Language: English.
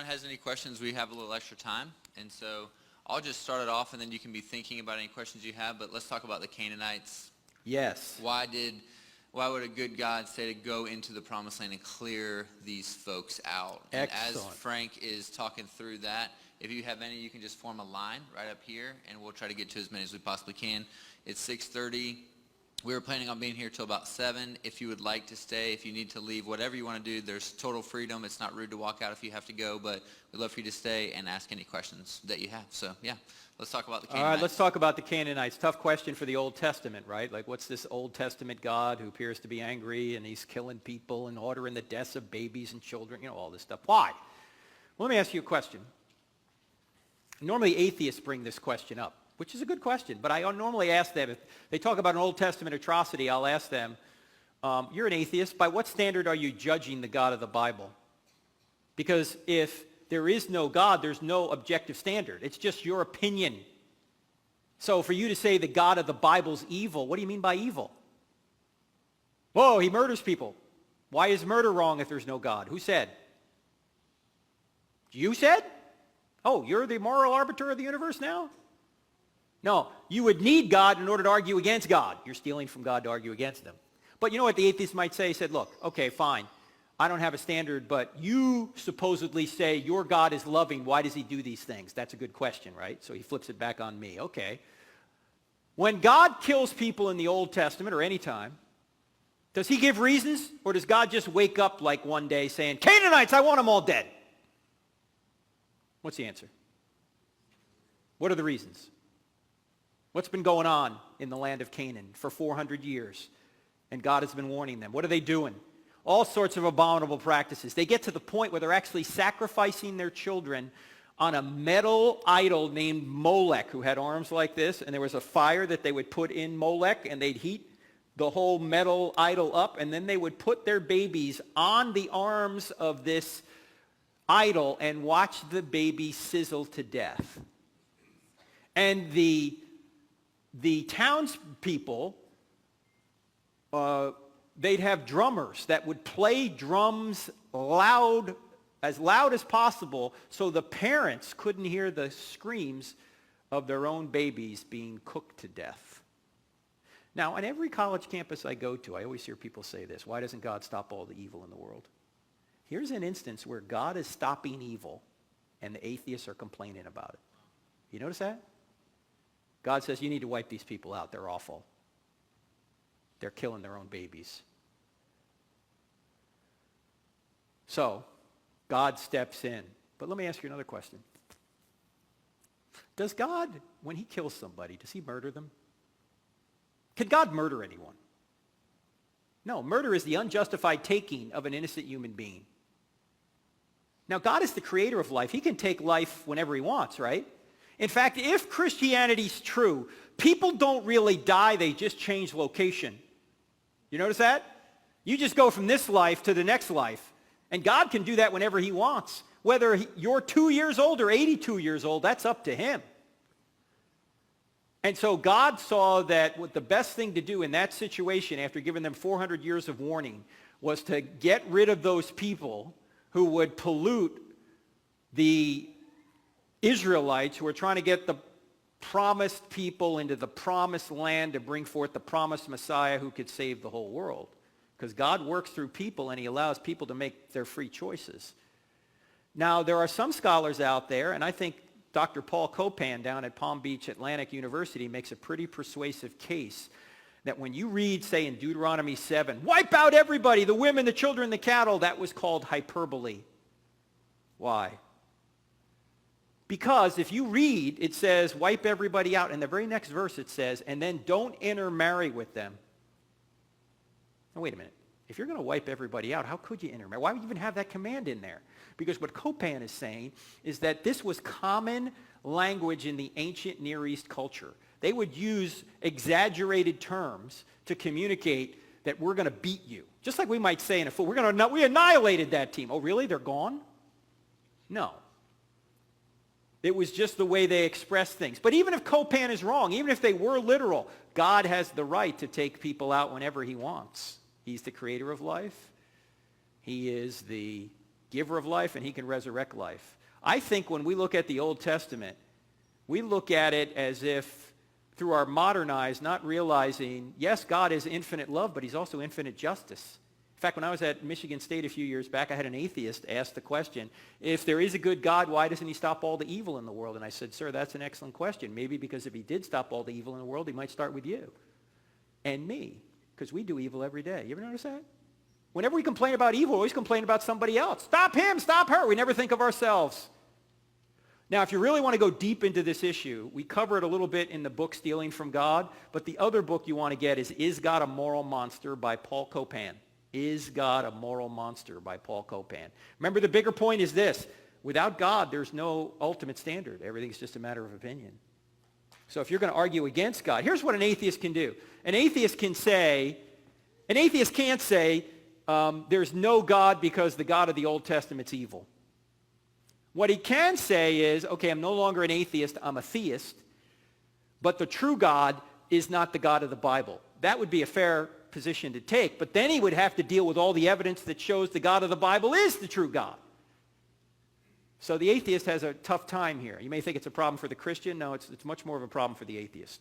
anyone has any questions, we have a little extra time. And so I'll just start it off, and then you can be thinking about any questions you have. But let's talk about the Canaanites. Yes. Why would a good God say to go into the promised land and clear these folks out? And Excellent. as Frank is talking through that, if you have any, you can just form a line right up here, and we'll try to get to as many as we possibly can. It's 6:30. We were planning on being here till about 7. If you would like to stay, if you need to leave, whatever you want to do, there's total freedom. It's not rude to walk out if you have to go, but we'd love for you to stay and ask any questions that you have. So, yeah, let's talk about the Canaanites. All right, let's talk about the Canaanites. Tough question for the Old Testament, right? Like, what's this Old Testament God who appears to be angry, and he's killing people and ordering the deaths of babies and children, all this stuff. Why? Well, let me ask you a question. Normally, atheists bring this question up, which is a good question, but I normally ask them, if they talk about an Old Testament atrocity, I'll ask them, you're an atheist, by what standard are you judging the God of the Bible? Because if there is no God, there's no objective standard. It's just your opinion. So for you to say the God of the Bible's evil, what do you mean by evil? Whoa, he murders people. Why is murder wrong if there's no God? Who said? You said? Oh, you're the moral arbiter of the universe now? No, you would need God in order to argue against God. You're stealing from God to argue against him. But you know what the atheist might say? He said, look, okay, fine. I don't have a standard, but you supposedly say your God is loving. Why does he do these things? That's a good question, right? So he flips it back on me. Okay. When God kills people in the Old Testament or any time, does he give reasons? Or does God just wake up like one day saying, Canaanites, I want them all dead? What's the answer? What are the reasons? What's been going on in the land of Canaan for 400 years? And God has been warning them. What are they doing? All sorts of abominable practices. They get to the point where they're actually sacrificing their children on a metal idol named Molech, who had arms like this, and there was a fire that they would put in Molech, and they'd heat the whole metal idol up, and then they would put their babies on the arms of this idol and watch the baby sizzle to death. And the townspeople, they'd have drummers that would play drums as loud as possible, so the parents couldn't hear the screams of their own babies being cooked to death. Now, on every college campus I go to, I always hear people say this: why doesn't God stop all the evil in the world? Here's an instance where God is stopping evil, and the atheists are complaining about it. You notice that? God says, you need to wipe these people out. They're awful. They're killing their own babies. So, God steps in. But let me ask you another question. Does God, when he kills somebody, does he murder them? Can God murder anyone? No, murder is the unjustified taking of an innocent human being. Now, God is the creator of life. He can take life whenever he wants, right? In fact, if Christianity's true, people don't really die, they just change location. You notice that? You just go from this life to the next life. And God can do that whenever he wants. Whether you're 2 years old or 82 years old, that's up to him. And so God saw that what the best thing to do in that situation, after giving them 400 years of warning, was to get rid of those people who would pollute the Israelites who were trying to get the promised people into the promised land to bring forth the promised Messiah who could save the whole world. Because God works through people and he allows people to make their free choices. Now, there are some scholars out there, and I think Dr. Paul Copan down at Palm Beach Atlantic University makes a pretty persuasive case that when you read, say, in Deuteronomy 7, wipe out everybody, the women, the children, the cattle, that was called hyperbole. Why? Because if you read, it says, wipe everybody out. And the very next verse it says, and then don't intermarry with them. Now, wait a minute. If you're going to wipe everybody out, how could you intermarry? Why would you even have that command in there? Because what Copan is saying is that this was common language in the ancient Near East culture. They would use exaggerated terms to communicate that we're going to beat you. Just like we might say in a football, we annihilated that team. Oh, really? They're gone? No. It was just the way they expressed things. But even if Copan is wrong, even if they were literal, God has the right to take people out whenever he wants. He's the creator of life. He is the giver of life, and he can resurrect life. I think when we look at the Old Testament, we look at it as if through our modern eyes, not realizing, yes, God is infinite love, but he's also infinite justice. In fact, when I was at Michigan State a few years back, I had an atheist ask the question, if there is a good God, why doesn't he stop all the evil in the world? And I said, sir, that's an excellent question. Maybe because if he did stop all the evil in the world, he might start with you and me, because we do evil every day. You ever notice that? Whenever we complain about evil, we always complain about somebody else. Stop him, stop her. We never think of ourselves. Now, if you really want to go deep into this issue, we cover it a little bit in the book Stealing from God, but the other book you want to get is God a Moral Monster by Paul Copan. Is God a Moral Monster by Paul Copan. Remember, the bigger point is this. Without God, there's no ultimate standard. Everything's just a matter of opinion. So if you're going to argue against God, here's what an atheist can do. An atheist can't say, there's no God because the God of the Old Testament's evil. What he can say is, okay, I'm no longer an atheist, I'm a theist, but the true God is not the God of the Bible. That would be a fair position to take, but then he would have to deal with all the evidence that shows the God of the Bible is the true God. So the atheist has a tough time here. You may think it's a problem for the Christian. No, it's much more of a problem for the atheist.